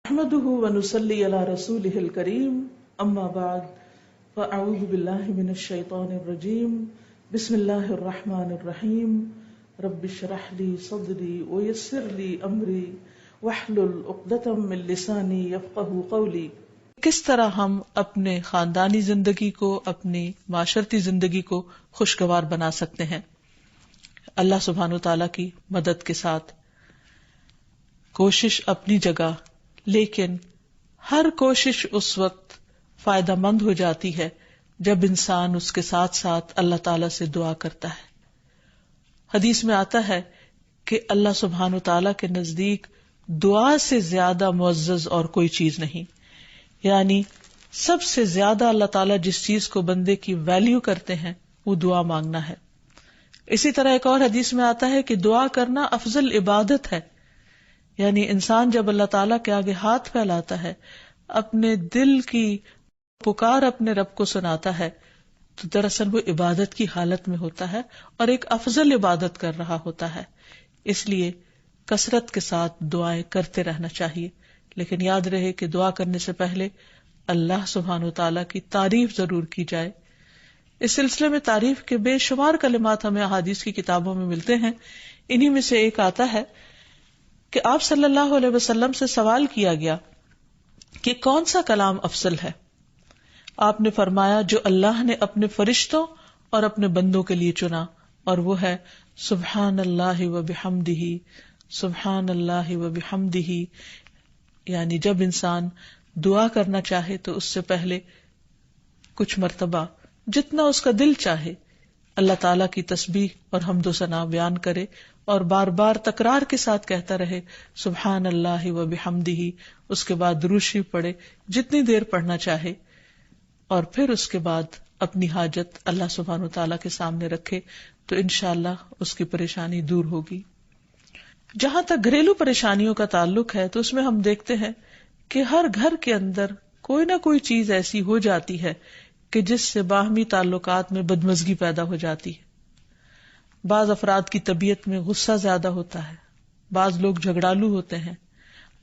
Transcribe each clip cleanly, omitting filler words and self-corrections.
نحمده ونصلي على رسوله الكريم اما بعد فاعوذ بالله من الشيطان الرجيم بسم الله الرحمن الرحيم رب اشرح لي صدري ويسر لي امري واحلل عقدة من لساني يفقهوا قولي. کس طرح ہم اپنے خاندانی زندگی کو، اپنی معاشرتی زندگی کو خوشگوار بنا سکتے ہیں اللہ سبحانہ وتعالی کی مدد کے ساتھ. کوشش اپنی جگہ، لیکن ہر کوشش اس وقت فائدہ مند ہو جاتی ہے جب انسان اس کے ساتھ ساتھ اللہ تعالی سے دعا کرتا ہے. حدیث میں آتا ہے کہ اللہ سبحانہ وتعالی کے نزدیک دعا سے زیادہ معزز اور کوئی چیز نہیں، یعنی سب سے زیادہ اللہ تعالیٰ جس چیز کو بندے کی ویلیو کرتے ہیں وہ دعا مانگنا ہے. اسی طرح ایک اور حدیث میں آتا ہے کہ دعا کرنا افضل عبادت ہے، یعنی انسان جب اللہ تعالیٰ کے آگے ہاتھ پھیلاتا ہے، اپنے دل کی پکار اپنے رب کو سناتا ہے، تو دراصل وہ عبادت کی حالت میں ہوتا ہے اور ایک افضل عبادت کر رہا ہوتا ہے. اس لیے کثرت کے ساتھ دعائیں کرتے رہنا چاہیے، لیکن یاد رہے کہ دعا کرنے سے پہلے اللہ سبحانہ وتعالیٰ کی تعریف ضرور کی جائے. اس سلسلے میں تعریف کے بے شمار کلمات ہمیں احادیث کی کتابوں میں ملتے ہیں. انہی میں سے ایک آتا ہے کہ آپ صلی اللہ علیہ وسلم سے سوال کیا گیا کہ کون سا کلام افضل ہے. آپ نے فرمایا جو اللہ نے اپنے فرشتوں اور اپنے بندوں کے لیے چنا، اور وہ ہے سبحان اللہ و بحمدہ، سبحان اللہ و بحمدہ. یعنی جب انسان دعا کرنا چاہے تو اس سے پہلے کچھ مرتبہ جتنا اس کا دل چاہے اللہ تعالیٰ کی تسبیح اور حمد و ثنا بیان کرے، اور بار بار تکرار کے ساتھ کہتا رہے سبحان اللہ و بحمدہ. اس کے بعد درود شریف پڑھے جتنی دیر پڑھنا چاہے، اور پھر اس کے بعد اپنی حاجت اللہ سبحانہ وتعالیٰ کے سامنے رکھے تو انشاءاللہ اس کی پریشانی دور ہوگی. جہاں تک گھریلو پریشانیوں کا تعلق ہے تو اس میں ہم دیکھتے ہیں کہ ہر گھر کے اندر کوئی نہ کوئی چیز ایسی ہو جاتی ہے کہ جس سے باہمی تعلقات میں بدمزگی پیدا ہو جاتی ہے. بعض افراد کی طبیعت میں غصہ زیادہ ہوتا ہے، بعض لوگ جھگڑالو ہوتے ہیں،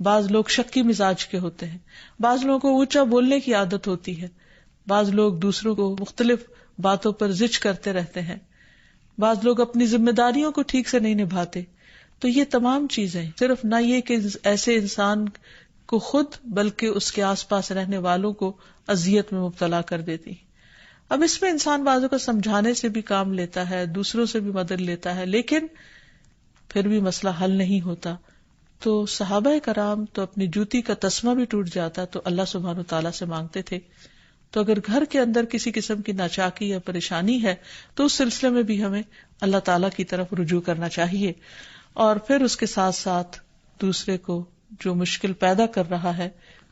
بعض لوگ شکی مزاج کے ہوتے ہیں، بعض لوگوں کو اونچا بولنے کی عادت ہوتی ہے، بعض لوگ دوسروں کو مختلف باتوں پر زج کرتے رہتے ہیں، بعض لوگ اپنی ذمہ داریوں کو ٹھیک سے نہیں نبھاتے. تو یہ تمام چیزیں صرف نہ یہ کہ ایسے انسان کو خود بلکہ اس کے آس پاس رہنے والوں کو اذیت میں مبتلا کر دیتی. اب اس میں انسان بعضوں کو سمجھانے سے بھی کام لیتا ہے، دوسروں سے بھی مدد لیتا ہے، لیکن پھر بھی مسئلہ حل نہیں ہوتا. تو صحابہ کرام تو اپنی جوتی کا تسمہ بھی ٹوٹ جاتا تو اللہ سبحانہ وتعالیٰ سے مانگتے تھے. تو اگر گھر کے اندر کسی قسم کی ناچاکی یا پریشانی ہے تو اس سلسلے میں بھی ہمیں اللہ تعالیٰ کی طرف رجوع کرنا چاہیے، اور پھر اس کے ساتھ ساتھ دوسرے کو جو مشکل پیدا کر رہا ہے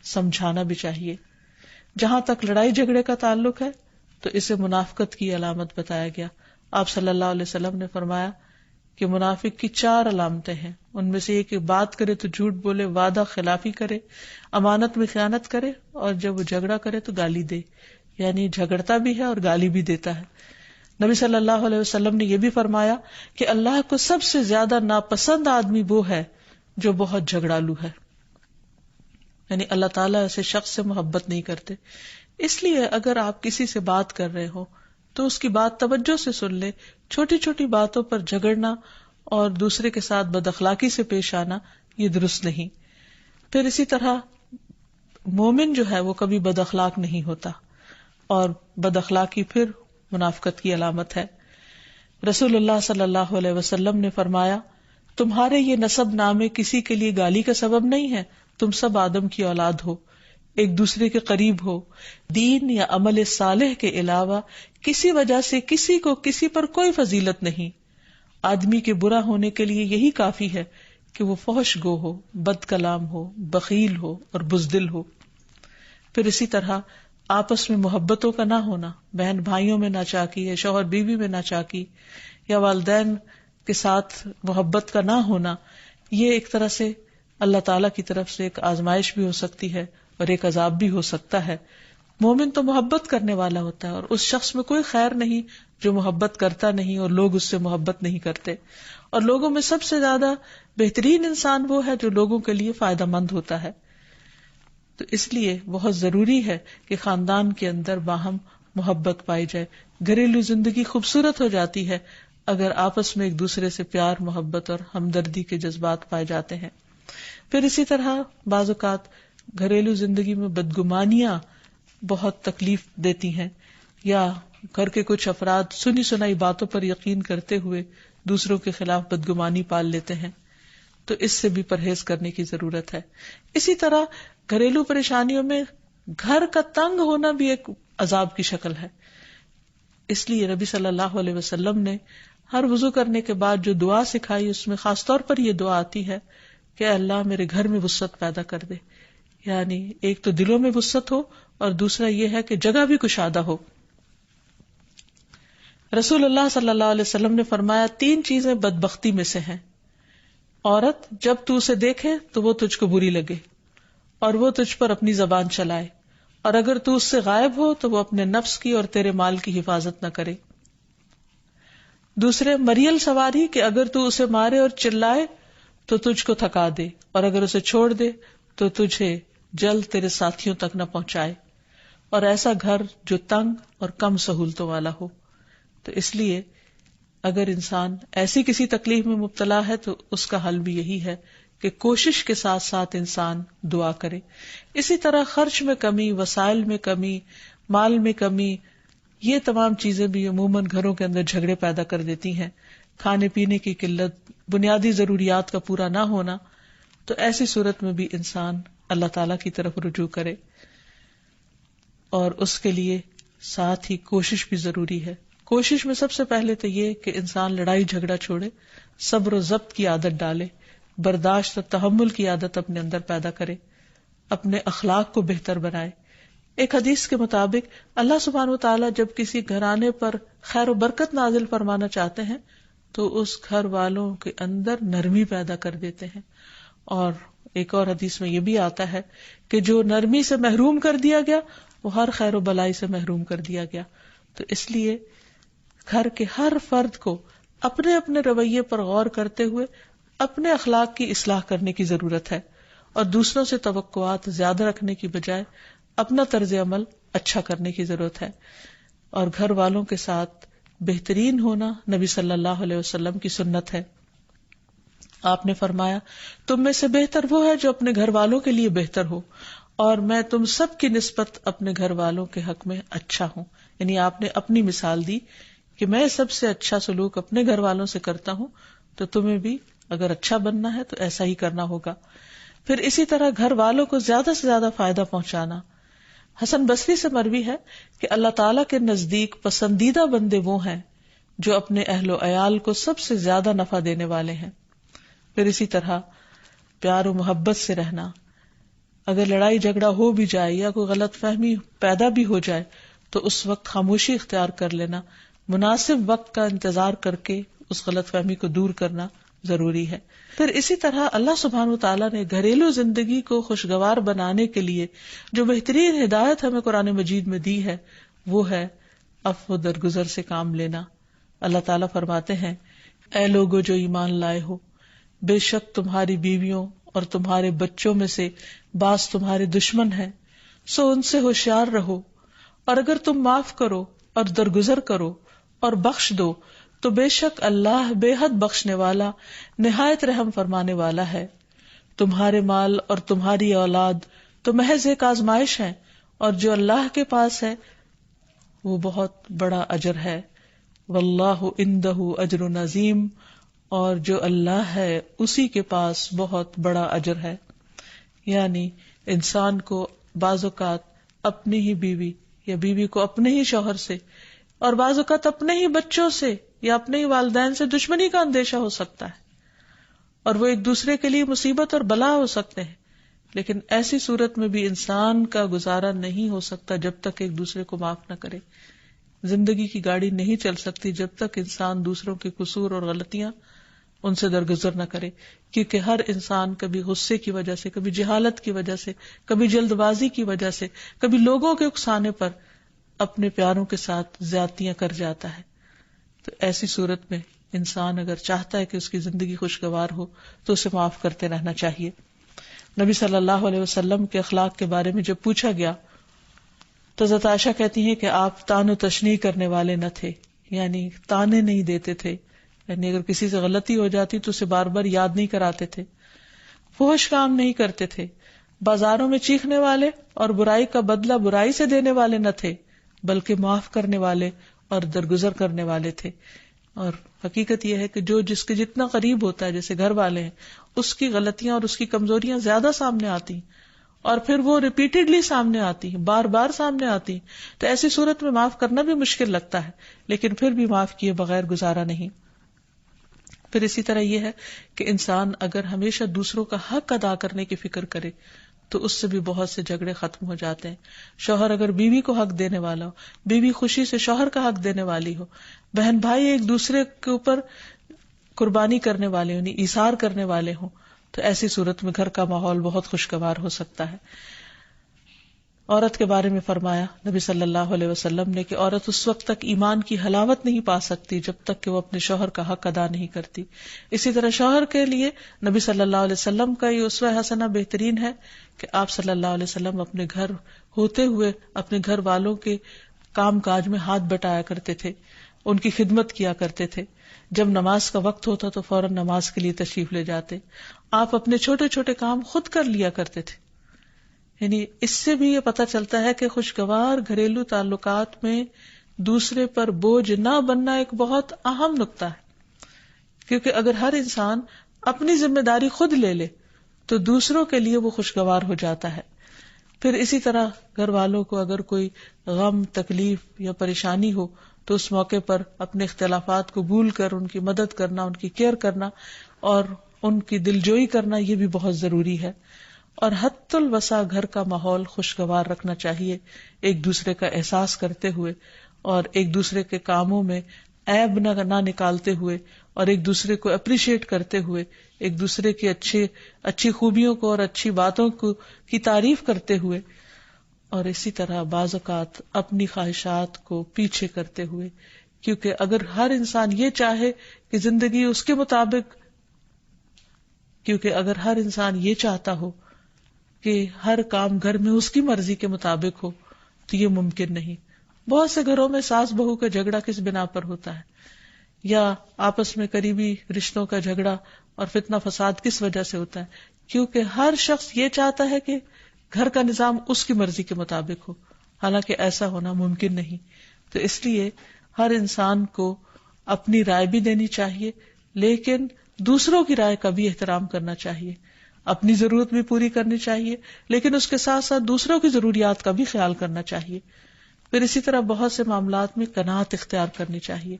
سمجھانا بھی چاہیے. جہاں تک لڑائی جھگڑے کا تعلق ہے تو اسے منافقت کی علامت بتایا گیا. آپ صلی اللہ علیہ وسلم نے فرمایا کہ منافق کی 4 علامتیں ہیں. ان میں سے یہ کہ بات کرے تو جھوٹ بولے، وعدہ خلافی کرے، امانت میں خیانت کرے، اور جب وہ جھگڑا کرے تو گالی دے، یعنی جھگڑتا بھی ہے اور گالی بھی دیتا ہے. نبی صلی اللہ علیہ وسلم نے یہ بھی فرمایا کہ اللہ کو سب سے زیادہ ناپسند آدمی وہ ہے جو بہت جھگڑالو ہے، یعنی اللہ تعالیٰ ایسے شخص سے محبت نہیں کرتے. اس لیے اگر آپ کسی سے بات کر رہے ہو تو اس کی بات توجہ سے سن لے. چھوٹی چھوٹی باتوں پر جھگڑنا اور دوسرے کے ساتھ بد اخلاقی سے پیش آنا یہ درست نہیں. پھر اسی طرح مومن جو ہے وہ کبھی بد اخلاق نہیں ہوتا، اور بد اخلاقی پھر منافقت کی علامت ہے. رسول اللہ صلی اللہ علیہ وسلم نے فرمایا تمہارے یہ نسب نامے کسی کے لیے گالی کا سبب نہیں ہے. تم سب آدم کی اولاد ہو، ایک دوسرے کے قریب ہو، دین یا عمل صالح کے علاوہ کسی وجہ سے کسی کو کسی پر کوئی فضیلت نہیں. آدمی کے برا ہونے کے لیے یہی کافی ہے کہ وہ فحش گو ہو، بد کلام ہو، بخیل ہو اور بزدل ہو. پھر اسی طرح آپس میں محبتوں کا نہ ہونا، بہن بھائیوں میں ناچاکی یا شوہر بیوی میں ناچاکی یا والدین کے ساتھ محبت کا نہ ہونا، یہ ایک طرح سے اللہ تعالیٰ کی طرف سے ایک آزمائش بھی ہو سکتی ہے اور ایک عذاب بھی ہو سکتا ہے. مومن تو محبت کرنے والا ہوتا ہے، اور اس شخص میں کوئی خیر نہیں جو محبت کرتا نہیں اور لوگ اس سے محبت نہیں کرتے. اور لوگوں میں سب سے زیادہ بہترین انسان وہ ہے جو لوگوں کے لیے فائدہ مند ہوتا ہے. تو اس لیے بہت ضروری ہے کہ خاندان کے اندر باہم محبت پائی جائے. گھریلو زندگی خوبصورت ہو جاتی ہے اگر آپس میں ایک دوسرے سے پیار، محبت اور ہمدردی کے جذبات پائے جاتے ہیں. پھر اسی طرح بعض اوقات گھریلو زندگی میں بدگمانیاں بہت تکلیف دیتی ہیں، یا گھر کے کچھ افراد سنی سنائی باتوں پر یقین کرتے ہوئے دوسروں کے خلاف بدگمانی پال لیتے ہیں، تو اس سے بھی پرہیز کرنے کی ضرورت ہے. اسی طرح گھریلو پریشانیوں میں گھر کا تنگ ہونا بھی ایک عذاب کی شکل ہے. اس لیے نبی صلی اللہ علیہ وسلم نے ہر وضو کرنے کے بعد جو دعا سکھائی، اس میں خاص طور پر یہ دعا آتی ہے کہ اللہ میرے گھر میں وسعت پیدا کر دے. یعنی ایک تو دلوں میں وسعت ہو، اور دوسرا یہ ہے کہ جگہ بھی کشادہ ہو. رسول اللہ صلی اللہ علیہ وسلم نے فرمایا 3 چیزیں بدبختی میں سے ہیں. عورت جب تو اسے دیکھے تو وہ تجھ کو بری لگے اور وہ تجھ پر اپنی زبان چلائے، اور اگر تو اس سے غائب ہو تو وہ اپنے نفس کی اور تیرے مال کی حفاظت نہ کرے. دوسرے، مریل سواری کہ اگر تو اسے مارے اور چلائے تو تجھ کو تھکا دے، اور اگر اسے چھوڑ دے تو تجھے جلد تیرے ساتھیوں تک نہ پہنچائے. اور ایسا گھر جو تنگ اور کم سہولتوں والا ہو. تو اس لیے اگر انسان ایسی کسی تکلیف میں مبتلا ہے تو اس کا حل بھی یہی ہے کہ کوشش کے ساتھ ساتھ انسان دعا کرے. اسی طرح خرچ میں کمی، وسائل میں کمی، مال میں کمی، یہ تمام چیزیں بھی عموماً گھروں کے اندر جھگڑے پیدا کر دیتی ہیں. کھانے پینے کی قلت، بنیادی ضروریات کا پورا نہ ہونا. تو ایسی صورت میں بھی انسان اللہ تعالی کی طرف رجوع کرے، اور اس کے لیے ساتھ ہی کوشش بھی ضروری ہے. کوشش میں سب سے پہلے تو یہ کہ انسان لڑائی جھگڑا چھوڑے، صبر و ضبط کی عادت ڈالے، برداشت اور تحمل کی عادت اپنے اندر پیدا کرے، اپنے اخلاق کو بہتر بنائے. ایک حدیث کے مطابق اللہ سبحانہ و تعالیٰ جب کسی گھرانے پر خیر و برکت نازل فرمانا چاہتے ہیں تو اس گھر والوں کے اندر نرمی پیدا کر دیتے ہیں. اور ایک اور حدیث میں یہ بھی آتا ہے کہ جو نرمی سے محروم کر دیا گیا وہ ہر خیر و بلائی سے محروم کر دیا گیا. تو اس لیے گھر کے ہر فرد کو اپنے اپنے رویے پر غور کرتے ہوئے اپنے اخلاق کی اصلاح کرنے کی ضرورت ہے، اور دوسروں سے توقعات زیادہ رکھنے کی بجائے اپنا طرز عمل اچھا کرنے کی ضرورت ہے. اور گھر والوں کے ساتھ بہترین ہونا نبی صلی اللہ علیہ وسلم کی سنت ہے. آپ نے فرمایا تم میں سے بہتر وہ ہے جو اپنے گھر والوں کے لیے بہتر ہو، اور میں تم سب کی نسبت اپنے گھر والوں کے حق میں اچھا ہوں. یعنی آپ نے اپنی مثال دی کہ میں سب سے اچھا سلوک اپنے گھر والوں سے کرتا ہوں، تو تمہیں بھی اگر اچھا بننا ہے تو ایسا ہی کرنا ہوگا. پھر اسی طرح گھر والوں کو زیادہ سے زیادہ فائدہ پہنچانا. حسن بصری سے مروی ہے کہ اللہ تعالیٰ کے نزدیک پسندیدہ بندے وہ ہیں جو اپنے اہل و عیال کو سب سے زیادہ نفع دینے والے ہیں. پھر اسی طرح پیار و محبت سے رہنا. اگر لڑائی جھگڑا ہو بھی جائے یا کوئی غلط فہمی پیدا بھی ہو جائے تو اس وقت خاموشی اختیار کر لینا، مناسب وقت کا انتظار کر کے اس غلط فہمی کو دور کرنا ضروری ہے. پھر اسی طرح اللہ سبحانہ وتعالیٰ نے گھریلو زندگی کو خوشگوار بنانے کے لیے جو بہترین ہدایت ہمیں قرآن مجید میں دی ہے وہ ہے عفو درگزر سے کام لینا. اللہ تعالیٰ فرماتے ہیں اے لوگو جو ایمان لائے ہو، بے شک تمہاری بیویوں اور تمہارے بچوں میں سے بعض تمہارے دشمن ہیں، سو ان سے ہوشیار رہو، اور اگر تم معاف کرو اور درگزر کرو اور بخش دو تو بے شک اللہ بے حد بخشنے والا نہایت رحم فرمانے والا ہے. تمہارے مال اور تمہاری اولاد تو محض ایک آزمائش ہے، اور جو اللہ کے پاس ہے وہ بہت بڑا اجر ہے. واللہ عندہ اجر عظیم، اور جو اللہ ہے اسی کے پاس بہت بڑا اجر ہے. یعنی انسان کو بعض اوقات اپنی ہی بیوی یا بیوی کو اپنے ہی شوہر سے، اور بعض اوقات اپنے ہی بچوں سے یا اپنے ہی والدین سے دشمنی کا اندیشہ ہو سکتا ہے، اور وہ ایک دوسرے کے لیے مصیبت اور بلا ہو سکتے ہیں. لیکن ایسی صورت میں بھی انسان کا گزارا نہیں ہو سکتا جب تک ایک دوسرے کو معاف نہ کرے. زندگی کی گاڑی نہیں چل سکتی جب تک انسان دوسروں کے قصور اور غلطیاں ان سے درگزر نہ کرے، کیونکہ ہر انسان کبھی غصے کی وجہ سے، کبھی جہالت کی وجہ سے، کبھی جلد بازی کی وجہ سے، کبھی لوگوں کے اکسانے پر اپنے پیاروں کے ساتھ زیادتیاں کر جاتا ہے. تو ایسی صورت میں انسان اگر چاہتا ہے کہ اس کی زندگی خوشگوار ہو تو اسے معاف کرتے رہنا چاہیے. نبی صلی اللہ علیہ وسلم کے اخلاق کے بارے میں جب پوچھا گیا تو حضرت عائشہ کہتی ہیں کہ آپ تان و تشنیع کرنے والے نہ تھے، یعنی تانے نہیں دیتے تھے، یعنی اگر کسی سے غلطی ہو جاتی تو اسے بار بار یاد نہیں کراتے تھے، فحش کام نہیں کرتے تھے، بازاروں میں چیخنے والے اور برائی کا بدلہ برائی سے دینے والے نہ تھے، بلکہ معاف کرنے والے اور درگزر کرنے والے تھے. اور حقیقت یہ ہے کہ جو جس کے جتنا قریب ہوتا ہے، جیسے گھر والے ہیں، اس کی غلطیاں اور اس کی کمزوریاں زیادہ سامنے آتی ہیں اور پھر وہ ریپیٹڈلی سامنے آتی ہیں، بار بار سامنے آتی ہیں، تو ایسی صورت میں معاف کرنا بھی مشکل لگتا ہے، لیکن پھر بھی معاف کیے بغیر گزارا نہیں. پھر اسی طرح یہ ہے کہ انسان اگر ہمیشہ دوسروں کا حق ادا کرنے کی فکر کرے تو اس سے بھی بہت سے جھگڑے ختم ہو جاتے ہیں. شوہر اگر بیوی کو حق دینے والا ہو، بیوی خوشی سے شوہر کا حق دینے والی ہو، بہن بھائی ایک دوسرے کے اوپر قربانی کرنے والے یعنی ایثار کرنے والے ہوں، تو ایسی صورت میں گھر کا ماحول بہت خوشگوار ہو سکتا ہے. عورت کے بارے میں فرمایا نبی صلی اللہ علیہ وسلم نے کہ عورت اس وقت تک ایمان کی حلاوت نہیں پا سکتی جب تک کہ وہ اپنے شوہر کا حق ادا نہیں کرتی. اسی طرح شوہر کے لیے نبی صلی اللہ علیہ وسلم کا یہ اسوہ حسنہ بہترین ہے کہ آپ صلی اللہ علیہ وسلم اپنے گھر ہوتے ہوئے اپنے گھر والوں کے کام کاج میں ہاتھ بٹایا کرتے تھے، ان کی خدمت کیا کرتے تھے. جب نماز کا وقت ہوتا تو فوراً نماز کے لیے تشریف لے جاتے. آپ اپنے چھوٹے چھوٹے کام خود کر لیا کرتے تھے. یعنی اس سے بھی یہ پتہ چلتا ہے کہ خوشگوار گھریلو تعلقات میں دوسرے پر بوجھ نہ بننا ایک بہت اہم نقطہ ہے، کیونکہ اگر ہر انسان اپنی ذمہ داری خود لے لے تو دوسروں کے لیے وہ خوشگوار ہو جاتا ہے. پھر اسی طرح گھر والوں کو اگر کوئی غم، تکلیف یا پریشانی ہو تو اس موقع پر اپنے اختلافات کو بھول کر ان کی مدد کرنا، ان کی کیئر کرنا اور ان کی دلجوئی کرنا یہ بھی بہت ضروری ہے. اور حد الوسع گھر کا ماحول خوشگوار رکھنا چاہیے، ایک دوسرے کا احساس کرتے ہوئے اور ایک دوسرے کے کاموں میں عیب نہ نکالتے ہوئے اور ایک دوسرے کو اپریشیٹ کرتے ہوئے، ایک دوسرے کی اچھی خوبیوں کو اور اچھی باتوں کی تعریف کرتے ہوئے، اور اسی طرح بعض اوقات اپنی خواہشات کو پیچھے کرتے ہوئے. کیونکہ اگر ہر انسان یہ چاہے کہ زندگی اس کے مطابق، کیونکہ اگر ہر انسان یہ چاہتا ہو کہ ہر کام گھر میں اس کی مرضی کے مطابق ہو تو یہ ممکن نہیں. بہت سے گھروں میں ساس بہو کا جھگڑا کس بنا پر ہوتا ہے، یا آپس میں قریبی رشتوں کا جھگڑا اور فتنہ فساد کس وجہ سے ہوتا ہے؟ کیونکہ ہر شخص یہ چاہتا ہے کہ گھر کا نظام اس کی مرضی کے مطابق ہو، حالانکہ ایسا ہونا ممکن نہیں. تو اس لیے ہر انسان کو اپنی رائے بھی دینی چاہیے، لیکن دوسروں کی رائے کا بھی احترام کرنا چاہیے. اپنی ضرورت بھی پوری کرنی چاہیے، لیکن اس کے ساتھ ساتھ دوسروں کی ضروریات کا بھی خیال کرنا چاہیے. پھر اسی طرح بہت سے معاملات میں قناعت اختیار کرنی چاہیے،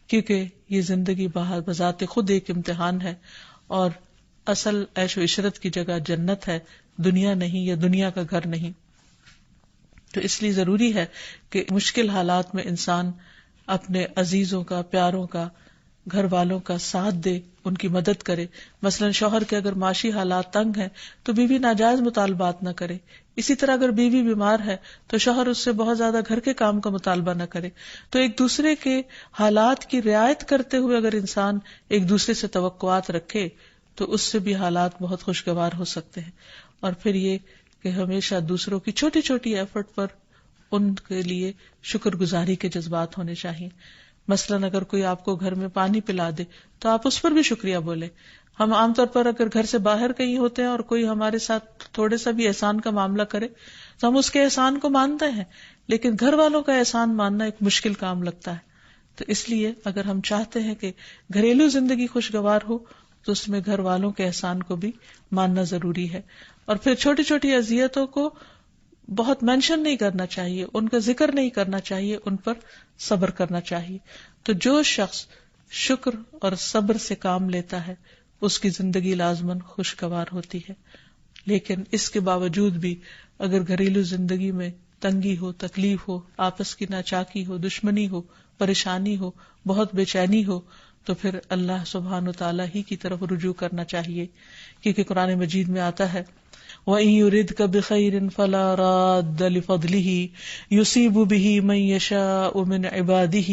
کیونکہ یہ زندگی بذات خود ایک امتحان ہے اور اصل عیش و عشرت کی جگہ جنت ہے، دنیا نہیں، یا دنیا کا گھر نہیں. تو اس لیے ضروری ہے کہ مشکل حالات میں انسان اپنے عزیزوں کا، پیاروں کا، گھر والوں کا ساتھ دے، ان کی مدد کرے. مثلا شوہر کے اگر معاشی حالات تنگ ہیں تو بیوی ناجائز مطالبات نہ کرے. اسی طرح اگر بیوی بیمار ہے تو شوہر اس سے بہت زیادہ گھر کے کام کا مطالبہ نہ کرے. تو ایک دوسرے کے حالات کی رعایت کرتے ہوئے اگر انسان ایک دوسرے سے توقعات رکھے تو اس سے بھی حالات بہت خوشگوار ہو سکتے ہیں. اور پھر یہ کہ ہمیشہ دوسروں کی چھوٹی چھوٹی ایفرٹ پر ان کے لیے شکر گزاری کے جذبات ہونے چاہیے. مثلاً اگر کوئی آپ کو گھر میں پانی پلا دے تو آپ اس پر بھی شکریہ بولیں. ہم عام طور پر اگر گھر سے باہر کہیں ہوتے ہیں اور کوئی ہمارے ساتھ تھوڑے سا بھی احسان کا معاملہ کرے تو ہم اس کے احسان کو مانتے ہیں، لیکن گھر والوں کا احسان ماننا ایک مشکل کام لگتا ہے. تو اس لیے اگر ہم چاہتے ہیں کہ گھریلو زندگی خوشگوار ہو تو اس میں گھر والوں کے احسان کو بھی ماننا ضروری ہے. اور پھر چھوٹی چھوٹی اذیتوں کو بہت مینشن نہیں کرنا چاہیے، ان کا ذکر نہیں کرنا چاہیے، ان پر صبر کرنا چاہیے. تو جو شخص شکر اور صبر سے کام لیتا ہے اس کی زندگی لازماً خوشگوار ہوتی ہے. لیکن اس کے باوجود بھی اگر گھریلو زندگی میں تنگی ہو، تکلیف ہو، آپس کی ناچاکی ہو، دشمنی ہو، پریشانی ہو، بہت بے چینی ہو، تو پھر اللہ سبحانہ وتعالی ہی کی طرف رجوع کرنا چاہیے. کیونکہ قرآن مجید میں آتا ہے وَإِن يُرِدْكَ بِخَيْرٍ فَلَا رَادَّ لِفَضْلِهِ يُصِيبُ بِهِ مَن يَشَاءُ مِنْ عِبَادِهِ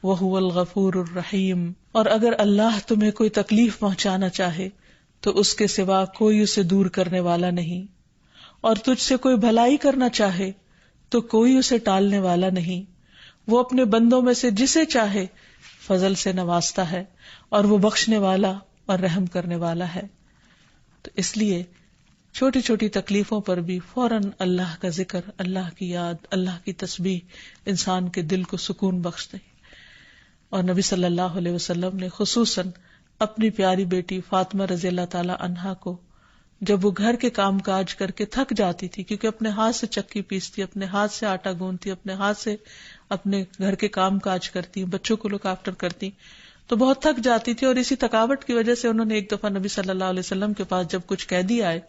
وَهُوَ الْغَفُورُ الرَّحِيمُ. اور اگر اللہ تمہیں کوئی تکلیف پہنچانا چاہے تو اس کے سوا کوئی اسے دور کرنے والا نہیں، اور تجھ سے کوئی بھلائی کرنا چاہے تو کوئی اسے ٹالنے والا نہیں۔ وہ اپنے بندوں میں سے جسے چاہے فضل سے نوازتا ہے، اور وہ بخشنے والا اور رحم کرنے والا ہے۔ تو اس لیے چھوٹی چھوٹی تکلیفوں پر بھی فوراً اللہ کا ذکر، اللہ کی یاد، اللہ کی تسبیح انسان کے دل کو سکون بخش دے۔ اور نبی صلی اللہ علیہ وسلم نے خصوصاً اپنی پیاری بیٹی فاطمہ رضی اللہ تعالی عنہا کو جب وہ گھر کے کام کاج کر کے تھک جاتی تھی، کیونکہ اپنے ہاتھ سے چکی پیستی، اپنے ہاتھ سے آٹا گوندتی، اپنے ہاتھ سے اپنے گھر کے کام کاج کرتی، بچوں کو لک آفٹر کرتی، تو بہت تھک جاتی تھی، اور اسی تھکاوٹ کی وجہ سے انہوں نے ایک دفعہ نبی صلی اللہ علیہ وسلم کے پاس جب کچھ قیدی آئے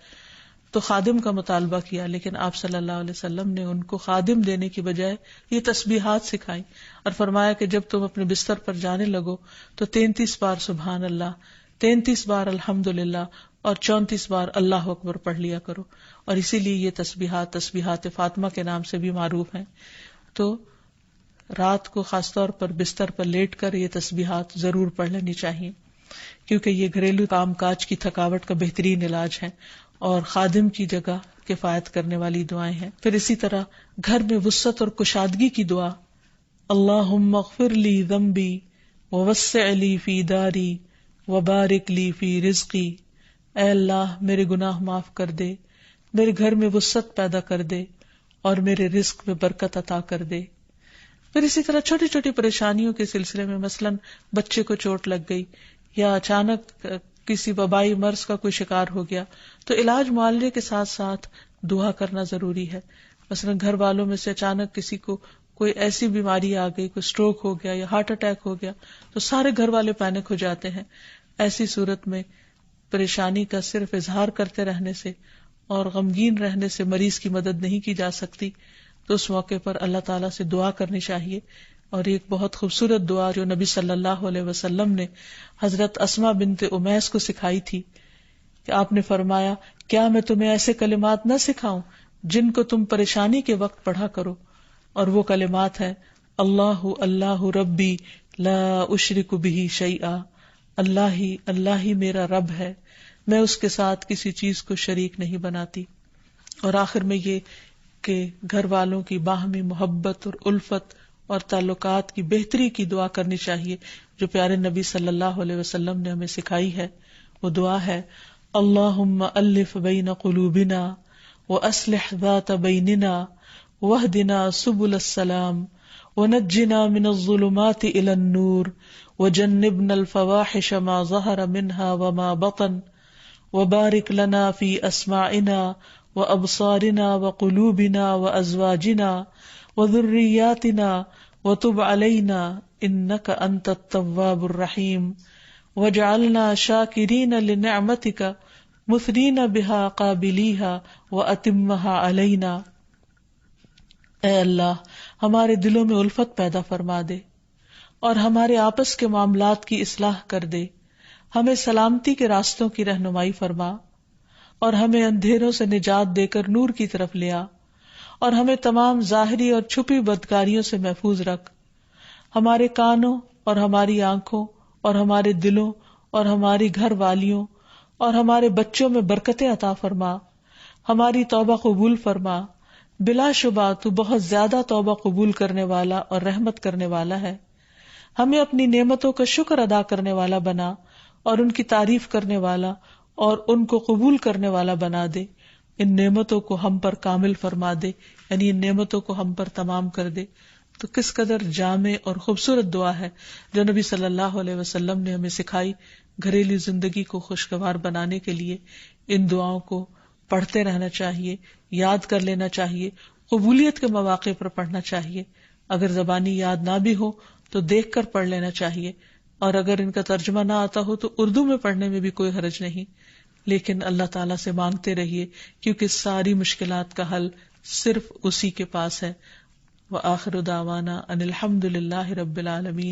تو خادم کا مطالبہ کیا، لیکن آپ صلی اللہ علیہ وسلم نے ان کو خادم دینے کی بجائے یہ تسبیحات سکھائی، اور فرمایا کہ جب تم اپنے بستر پر جانے لگو تو 33 بار سبحان اللہ، 33 بار الحمدللہ اور 34 بار اللہ اکبر پڑھ لیا کرو، اور اسی لیے یہ تسبیحات فاطمہ کے نام سے بھی معروف ہیں۔ تو رات کو خاص طور پر بستر پر لیٹ کر یہ تسبیحات ضرور پڑھ لینی چاہیے، کیونکہ یہ گھریلو کام کاج کی تھکاوٹ کا بہترین علاج ہے اور خادم کی جگہ کفایت کرنے والی دعائیں ہیں۔ پھر اسی طرح گھر میں وسعت اور کشادگی کی دعا، اللہم اغفر لی ذنبی ووسع لی فی داری وبارک لی فی رزقی، اے اللہ میرے گناہ معاف کر دے، میرے گھر میں وسعت پیدا کر دے اور میرے رزق میں برکت عطا کر دے۔ پھر اسی طرح چھوٹی چھوٹی پریشانیوں کے سلسلے میں، مثلاً بچے کو چوٹ لگ گئی یا اچانک کسی وبائی مرض کا کوئی شکار ہو گیا، تو علاج معالجے کے ساتھ ساتھ دعا کرنا ضروری ہے۔ مثلاً گھر والوں میں سے اچانک کسی کو کوئی ایسی بیماری آ گئی، کوئی سٹروک ہو گیا یا ہارٹ اٹیک ہو گیا، تو سارے گھر والے پینک ہو جاتے ہیں۔ ایسی صورت میں پریشانی کا صرف اظہار کرتے رہنے سے اور غمگین رہنے سے مریض کی مدد نہیں کی جا سکتی، تو اس موقع پر اللہ تعالیٰ سے دعا کرنی چاہیے۔ اور ایک بہت خوبصورت دعا جو نبی صلی اللہ علیہ وسلم نے حضرت اسماء بنت امیس کو سکھائی تھی کہ آپ نے فرمایا، کیا میں تمہیں ایسے کلمات نہ سکھاؤں جن کو تم پریشانی کے وقت پڑھا کرو؟ اور وہ کلمات ہیں، اللہ اللہ ربی لا اشرک بہ شیئا، اللہ ہی میرا رب ہے، میں اس کے ساتھ کسی چیز کو شریک نہیں بناتی۔ اور آخر میں یہ کہ گھر والوں کی باہمی محبت اور الفت اور تعلقات کی بہتری کی دعا کرنی چاہیے جو پیارے نبی صلی اللہ علیہ وسلم نے ہمیں سکھائی ہے۔ وہ دعا ہے، اللہم الف بین قلوبنا واصلح ذات بیننا واہدنا سبل السلام ونجنا من الظلمات الى النور وجنبنا الفواحش ما ظہر منها وما بطن وبارک لنا فی اسماعنا وابصارنا وقلوبنا وازواجنا وذریاتنا وتب علینا انک انت التواب الرحیم وجعلنا شاکرین لنعمتک مثنین بها قابلیہا واتمہا علینا۔ اے اللہ ہمارے دلوں میں الفت پیدا فرما دے اور ہمارے آپس کے معاملات کی اصلاح کر دے، ہمیں سلامتی کے راستوں کی رہنمائی فرما اور ہمیں اندھیروں سے نجات دے کر نور کی طرف لے آ، اور ہمیں تمام ظاہری اور چھپی بدکاریوں سے محفوظ رکھ۔ ہمارے کانوں اور ہماری آنکھوں اور ہمارے دلوں اور ہماری گھر والیوں اور ہمارے بچوں میں برکتیں عطا فرما، ہماری توبہ قبول فرما، بلا شبہ تو بہت زیادہ توبہ قبول کرنے والا اور رحمت کرنے والا ہے۔ ہمیں اپنی نعمتوں کا شکر ادا کرنے والا بنا اور ان کی تعریف کرنے والا اور ان کو قبول کرنے والا بنا دے۔ ان نعمتوں کو ہم پر کامل فرما دے، یعنی ان نعمتوں کو ہم پر تمام کر دے۔ تو کس قدر جامع اور خوبصورت دعا ہے جو نبی صلی اللہ علیہ وسلم نے ہمیں سکھائی گھریلو زندگی کو خوشگوار بنانے کے لیے۔ ان دعاؤں کو پڑھتے رہنا چاہیے، یاد کر لینا چاہیے، قبولیت کے مواقع پر پڑھنا چاہیے۔ اگر زبانی یاد نہ بھی ہو تو دیکھ کر پڑھ لینا چاہیے، اور اگر ان کا ترجمہ نہ آتا ہو تو اردو میں پڑھنے میں بھی کوئی حرج نہیں، لیکن اللہ تعالیٰ سے مانگتے رہیے کیونکہ ساری مشکلات کا حل صرف اسی کے پاس ہے۔ وآخر دعوانا ان الحمد للہ رب العالمین۔